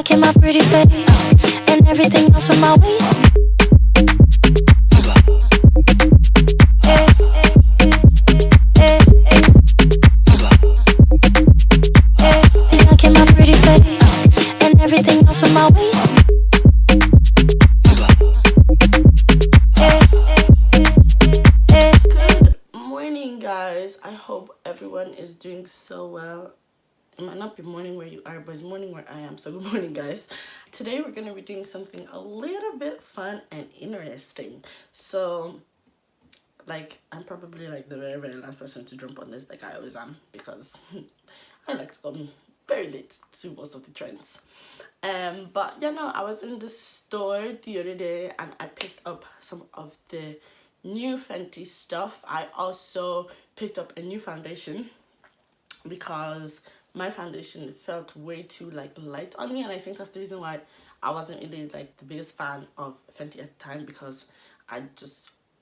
Like in my pretty face and everything else with my waist. It's like in my pretty face and everything else with my waist. Good morning, guys. I hope everyone is doing so well. It might not be morning where you are, but it's morning where I am. So good morning, guys. Today we're gonna be doing something a little bit fun and interesting. So like, I'm probably like the very last person to jump on this, like I always am, because I like to come very late to most of the trends. But yeah, no, I was in the store the other day and I picked up some of the new Fenty stuff. I also picked up a new foundation because my foundation felt way too like light on me, and I think that's the reason why I wasn't really like the biggest fan of Fenty at the time, because I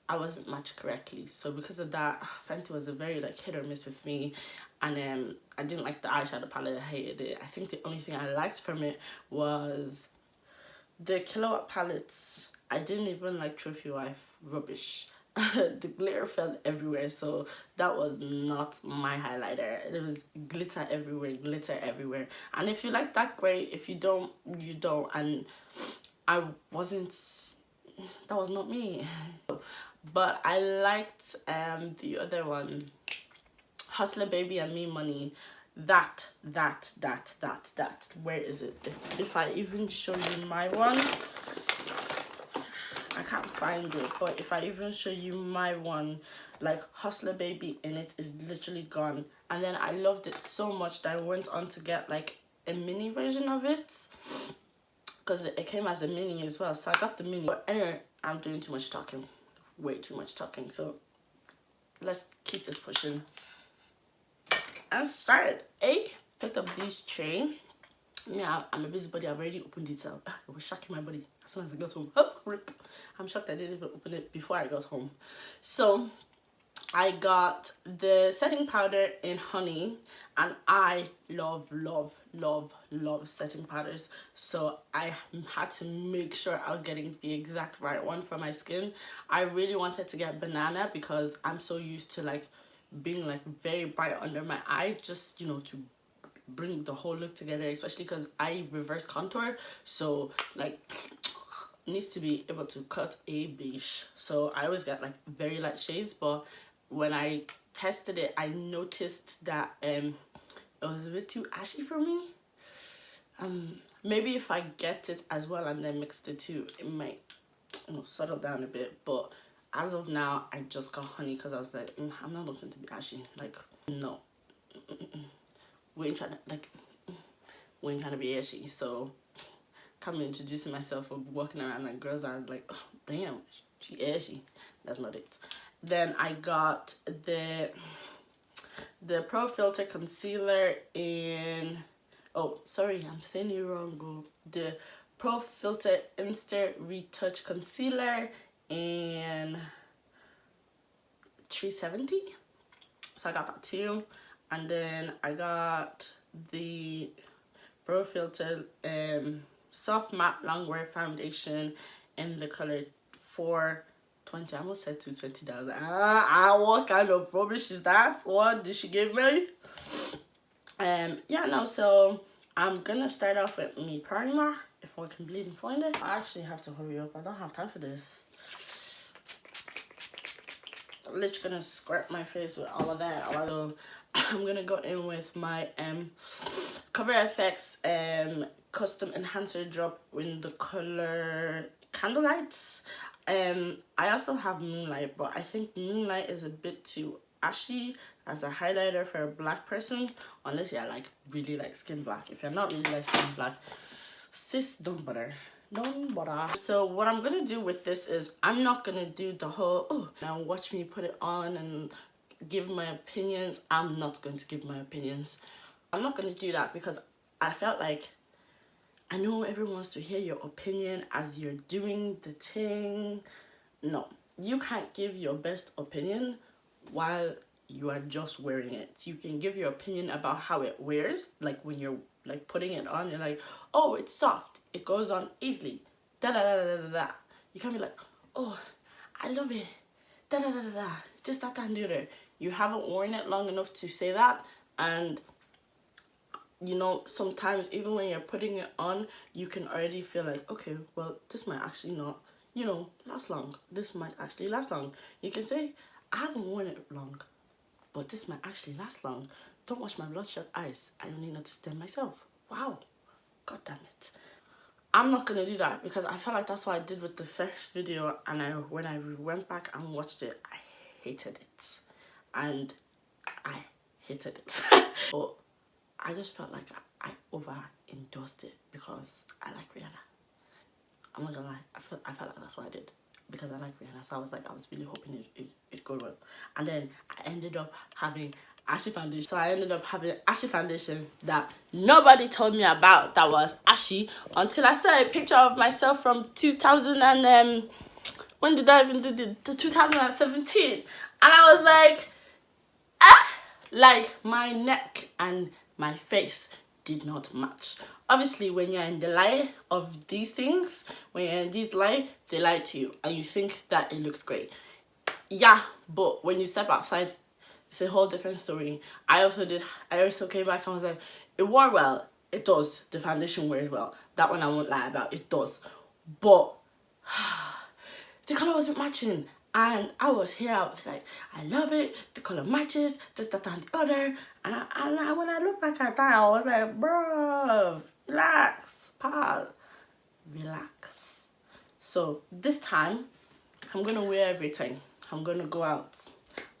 wasn't matched correctly. So because of that, Fenty was a very like hit or miss with me, and I didn't like the eyeshadow palette. I hated it. I think the only thing I liked from it was the Kilowatt palettes. I didn't even like Trophy Wife, rubbish. The glitter fell everywhere, so that was not my highlighter. It was glitter everywhere. And if you like that, great. If you don't, you don't. And I wasn't, that was not me. But I liked the other one, Hustler Baby and Me Money. That. Where is it? If I even show you my one, I can't find it, but if I even show you my one, like Hustler Baby in it is literally gone. And then I loved it so much that I went on to get like a mini version of it, because it came as a mini as well, so I got the mini. But anyway, I'm doing too much talking, way too much talking, so let's keep this pushing and start. Picked up these tray. Yeah, I'm a busybody. I've already opened it up. It was shocking my body as soon as I got home. Oh, rip. I'm shocked I didn't even open it before I got home. So I got the setting powder in honey, and I love setting powders. So I had to make sure I was getting the exact right one for my skin. I really wanted to get banana because I'm so used to like being like very bright under my eye, just, you know, to bring the whole look together, especially because I reverse contour, so like needs to be able to cut a beige. So I always get like very light shades, but when I tested it, I noticed that it was a bit too ashy for me. Maybe if I get it as well and then mix the two, it might, you know, settle down a bit. But as of now, I just got honey because I was like, I'm not looking to be ashy, like no. We ain't trying to be ashy. So coming introducing myself or walking around like girls are like, oh, damn, she ashy. That's not it. Then I got the Pro Filter concealer in, oh sorry, I'm saying it wrong, girl. The Pro Filter Instant Retouch concealer in 370. So I got that too. And then I got the Pro Filter Soft Matte Longwear Foundation in the color 420. I almost said $220. What kind of rubbish is that? What did she give me? Yeah, no, so I'm gonna start off with me primer, if I can bleed and find it. I actually have to hurry up. I don't have time for this. I'm literally gonna squirt my face with all of that. So I'm gonna go in with my Cover FX custom enhancer drop in the color Candlelights. I also have Moonlight, but I think Moonlight is a bit too ashy as a highlighter for a black person, unless you're like really like skin black. If you're not really like skin black, sis, don't bother. Don't bother. So what I'm gonna do with this is I'm not gonna do the whole, oh, now watch me put it on and give my opinions. I'm not going to give my opinions. I'm not going to do that because I felt like, I know everyone wants to hear your opinion as you're doing the thing. No, you can't give your best opinion while you are just wearing it. You can give your opinion about how it wears, like when you're like putting it on, you're like, oh, it's soft, it goes on easily, da da da da da da. You can't be like, oh, I love it, da da da da da, this, that, and the other. You haven't worn it long enough to say that. And you know, sometimes even when you're putting it on, you can already feel like, okay, well, this might actually not, you know, last long. This might actually last long. You can say, I haven't worn it long, but this might actually last long. Don't watch my bloodshot eyes. I only noticed them myself. Wow. God damn it. I'm not gonna do that because I felt like that's what I did with the first video, and when I went back and watched it, I hated it. And I hated it. But I just felt like I overendorsed it because I like Rihanna. I'm not gonna lie, I felt like that's what I did because I like Rihanna. So I was like, I was really hoping it'd go well. And then I ended up having ashy foundation. So I ended up having ashy foundation that nobody told me about that was ashy until I saw a picture of myself from 2000 and when did I even do the 2017? And I was like, ah, like my neck and my face did not match. Obviously, when you're in the light of these things, when you're in this light, they lie to you and you think that it looks great. Yeah, but when you step outside, it's a whole different story. I also came back and was like, it wore well. It does. The foundation wears well. That one I won't lie about. It does. But the color wasn't matching. And I was here, I was like, I love it, the color matches, this, that, and the other. And when I look back at that, I was like, bruh, relax, pal, relax. So this time, I'm gonna wear everything. I'm gonna go out.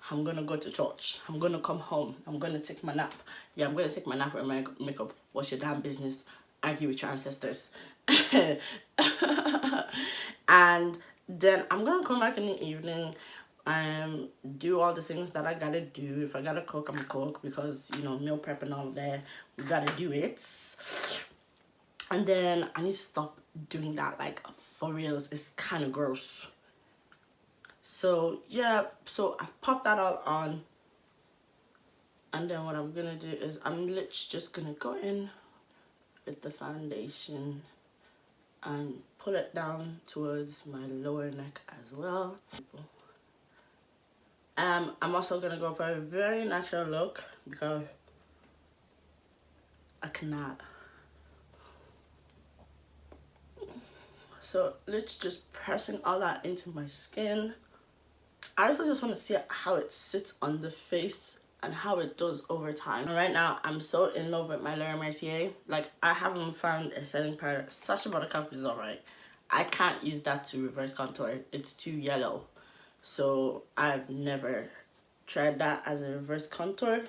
I'm gonna go to church. I'm gonna come home. I'm gonna take my nap. Yeah, I'm gonna take my nap and my makeup. What's your damn business? Argue with your ancestors. And then I'm gonna come back in the evening, do all the things that I gotta do. If I gotta cook, I'm gonna cook because, you know, meal prep and all that, we gotta do it. And then I need to stop doing that, like, for reals. It's kind of gross. So yeah, so I popped that all on, and then what I'm gonna do is I'm literally just gonna go in with the foundation and pull it down towards my lower neck as well. I'm also gonna go for a very natural look because I cannot. So let's just pressing all that into my skin. I also just want to see how it sits on the face and how it does over time. And right now, I'm so in love with my Laura Mercier. Like, I haven't found a setting powder. Sacha Buttercup is alright. I can't use that to reverse contour. It's too yellow. So I've never tried that as a reverse contour.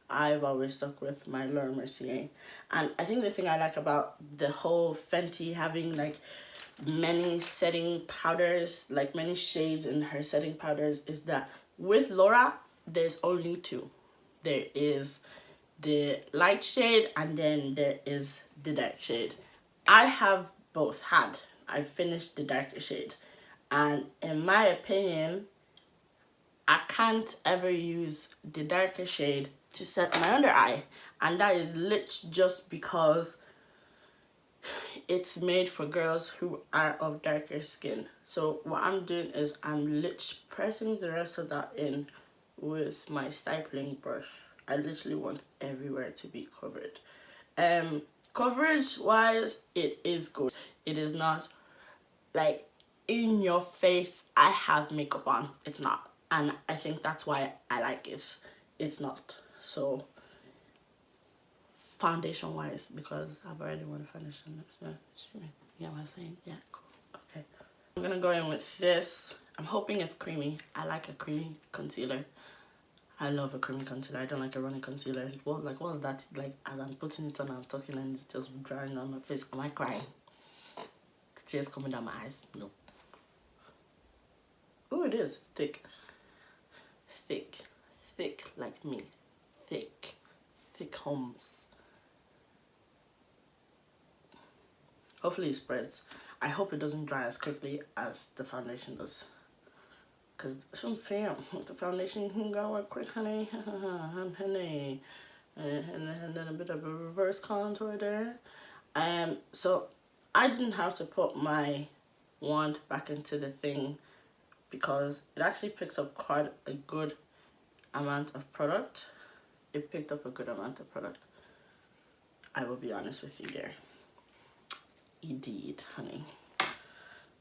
I've always stuck with my Laura Mercier. And I think the thing I like about the whole Fenty having like many setting powders, like many shades in her setting powders, is that with Laura, there's only two. There is the light shade and then there is the dark shade. I have both had. I finished the darker shade. And in my opinion, I can't ever use the darker shade to set my under eye. And that is literally just because it's made for girls who are of darker skin. So what I'm doing is I'm literally pressing the rest of that in with my stippling brush. I literally want everywhere to be covered. Coverage wise, it is good. It is not like in your face, I have makeup on. It's not. And I think that's why I like it. It's not. So foundation wise, because I've already worn foundation. So, you know what I'm saying? Yeah, cool. Okay. I'm gonna go in with this. I'm hoping it's creamy. I like a creamy concealer. I love a creamy concealer. I don't like a runny concealer. Well, like, what's that? Like, as I'm putting it on, I'm talking and it's just drying on my face. Am I crying? Tears coming down my eyes? No. Oh, it is thick. Thick. Thick like me. Thick. Thick homes. Hopefully it spreads. I hope it doesn't dry as quickly as the foundation does. Because fam, with the foundation, you gotta work quick, honey. Honey. and then a bit of a reverse contour there. So I didn't have to put my wand back into the thing because it actually picks up quite a good amount of product. It picked up a good amount of product. I will be honest with you there. Indeed, honey.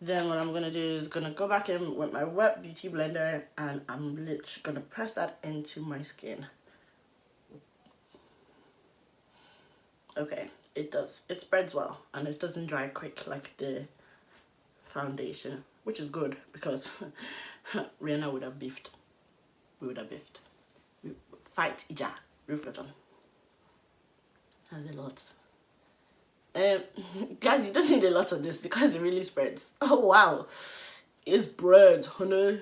Then what I'm gonna do is gonna go back in with my wet beauty blender and I'm literally gonna press that into my skin. Okay, it does. It spreads well and it doesn't dry quick like the foundation, which is good because Rihanna would have beefed. We would have beefed. Fight Ija, Ruflaton. That's a lot. Guys, you don't need a lot of this because it really spreads. Oh wow, it spreads, honey.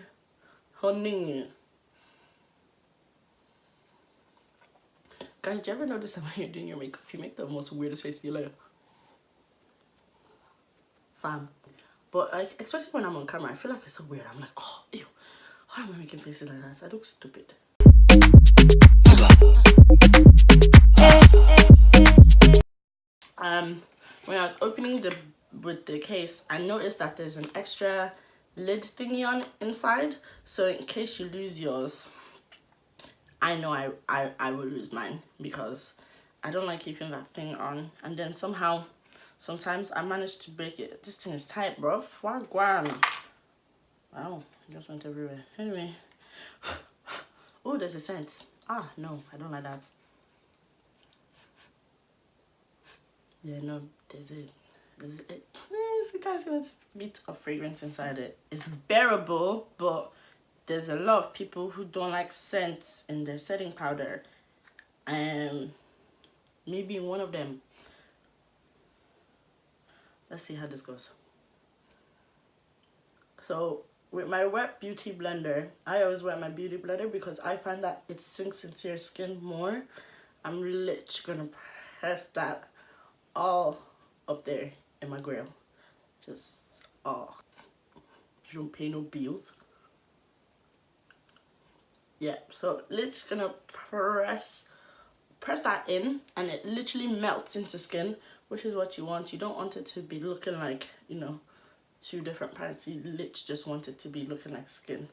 Guys, do you ever notice that when you're doing your makeup, you make the most weirdest face in your life? Fam. But like, especially when I'm on camera, I feel like it's so weird. I'm like, oh, ew. Why am I making faces like that? I look stupid. When I was opening with the case, I noticed that there's an extra lid thingy on inside. So in case you lose yours, I know I will lose mine because I don't like keeping that thing on. And then somehow, sometimes I manage to break it. This thing is tight, bruv. Wagwan. Wow, it just went everywhere. Anyway. Oh, there's a scent. Ah, no, I don't like that. Yeah, no, there's it. It has a bit of fragrance inside it. It's bearable, but there's a lot of people who don't like scents in their setting powder. Maybe one of them. Let's see how this goes. So with my wet beauty blender, I always wet my beauty blender because I find that it sinks into your skin more. I'm literally gonna press that all up there in my grill. Just all. You don't pay no bills. Yeah, so literally gonna press that in and it literally melts into skin, which is what you want. You don't want it to be looking like, you know, two different parts. You literally just want it to be looking like skin.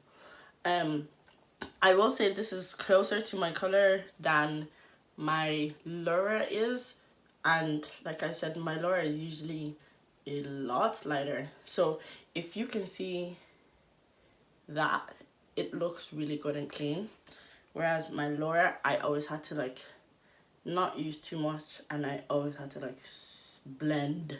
I will say this is closer to my color than my Laura is, and like I said, my Laura is usually a lot lighter. So if you can see that, it looks really good and clean, whereas my Laura, I always had to like not use too much and I always had to like blend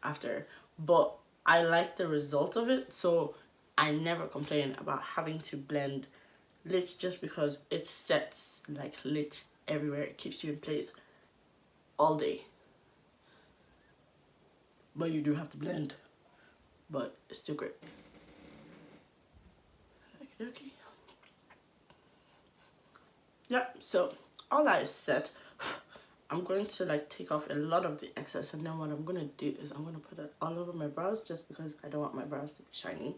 after, but I like the result of it, so I never complain about having to blend lit just because it sets like lit everywhere. It keeps you in place all day, but you do have to blend, but it's still great. Okay. Yeah, so all that is set. I'm going to like take off a lot of the excess, and then what I'm gonna do is I'm gonna put it all over my brows just because I don't want my brows to be shiny.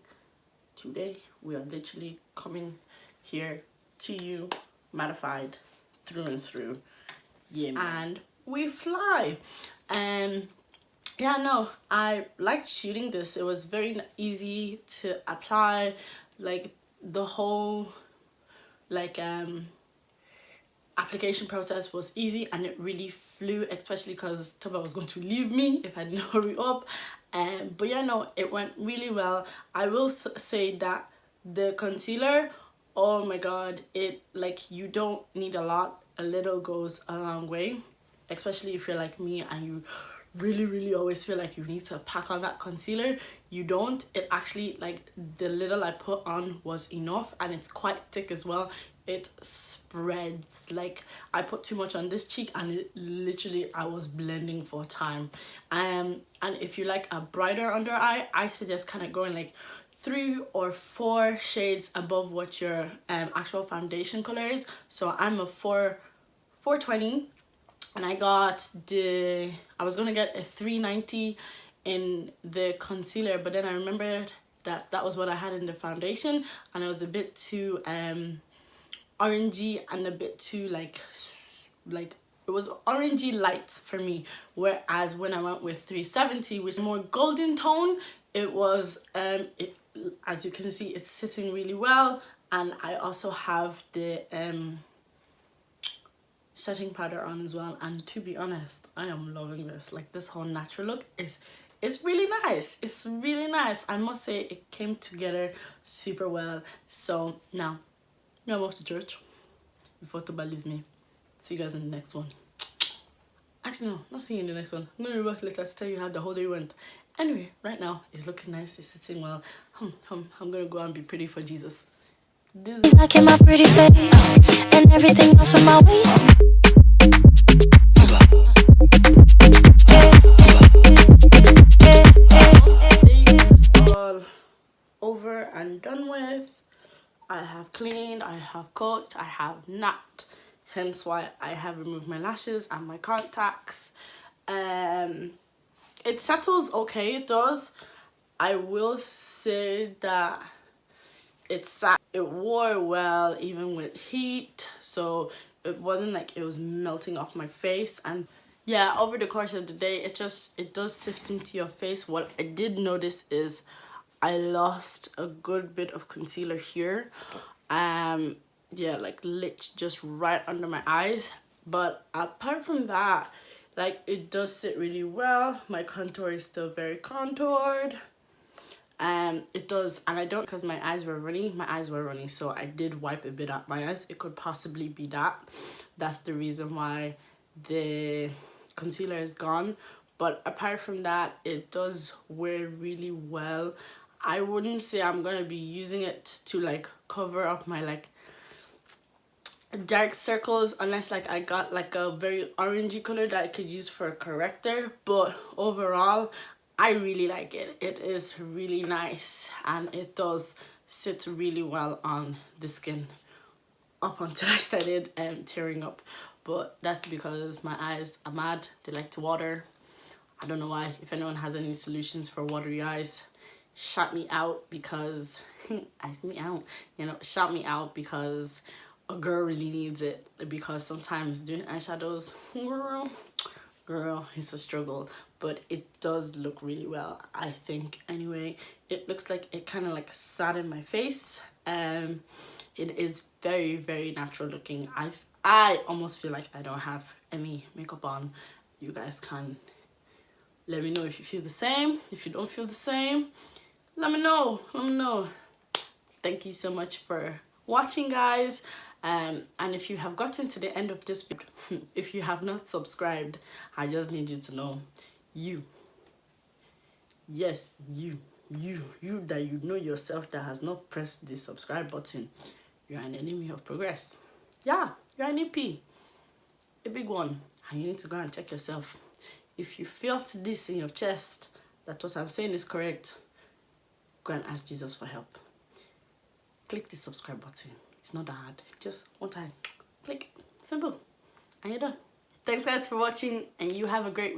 Today we are literally coming here to you mattified through and through. Yeah, man. And we fly. And yeah, no, I liked shooting this. It was very easy to apply. Like the whole like application process was easy and it really flew, especially because Toba was going to leave me if I didn't hurry up. But yeah, no, it went really well. I will say that the concealer, oh my god, it like, you don't need a lot. A little goes a long way, especially if you're like me and you really always feel like you need to pack on that concealer. You don't. It actually, like, the little I put on was enough, and it's quite thick as well. It spreads. Like, I put too much on this cheek and it literally, I was blending for time. And if you like a brighter under eye, I suggest kind of going like 3 or 4 shades above what your actual foundation color is. So I'm a 420, and I got I was gonna get a 390 in the concealer, but then I remembered that that was what I had in the foundation, and it was a bit too orangey and a bit too like it was orangey light for me, whereas when I went with 370, which is more golden tone, it was as you can see, it's sitting really well. And I also have the setting powder on as well, and to be honest, I am loving this. Like, this whole natural look is, it's really nice. It's really nice. I must say it came together super well. So now I'm off to church before Toba leaves me. See you guys in the next one. Actually, no, not see you in the next one. I'm gonna be back later to tell you how the whole day went. Anyway, right now it's looking nice, it's sitting well. I'm gonna go and be pretty for Jesus. This Like in my pretty face and everything else with my waist. day is all over and done with. I have cleaned, I have cooked, I have napped, hence why I have removed my lashes and my contacts. It settles okay, it does. I will say that it wore well even with heat, so it wasn't like it was melting off my face. And yeah, over the course of the day, it does sift into your face. What I did notice is I lost a good bit of concealer here. Yeah, like lit just right under my eyes. But apart from that, like, it does sit really well. My contour is still very contoured. It does, and I don't, because my eyes were running, so I did wipe a bit out my eyes. It could possibly be that's the reason why the concealer is gone. But apart from that, it does wear really well. I wouldn't say I'm gonna be using it to like cover up my like dark circles, unless like I got like a very orangey color that I could use for a corrector. But overall, I really like it. It is really nice, and it does sit really well on the skin up until I started tearing up. But that's because my eyes are mad. They like to water. I don't know why. If anyone has any solutions for watery eyes, shout me out, because ask me out, you know, shout me out, because a girl really needs it. Because sometimes doing eyeshadows, girl, it's a struggle. But it does look really well, I think. Anyway, it looks like it kind of like sat in my face. It is very, very natural looking. I almost feel like I don't have any makeup on. You guys can let me know if you feel the same. If you don't feel the same, let me know. Thank you so much for watching, guys. And if you have gotten to the end of this video, if you have not subscribed, I just need you to know, yes, you that you know yourself that has not pressed the subscribe button, you're an enemy of progress. Yeah, you're an EP, a big one, and you need to go and check yourself. If you felt this in your chest, that what I'm saying is correct, go and ask Jesus for help. Click the subscribe button. It's not that hard. Just one time. Click. Simple. And you're done. Thanks, guys, for watching, and you have a great week.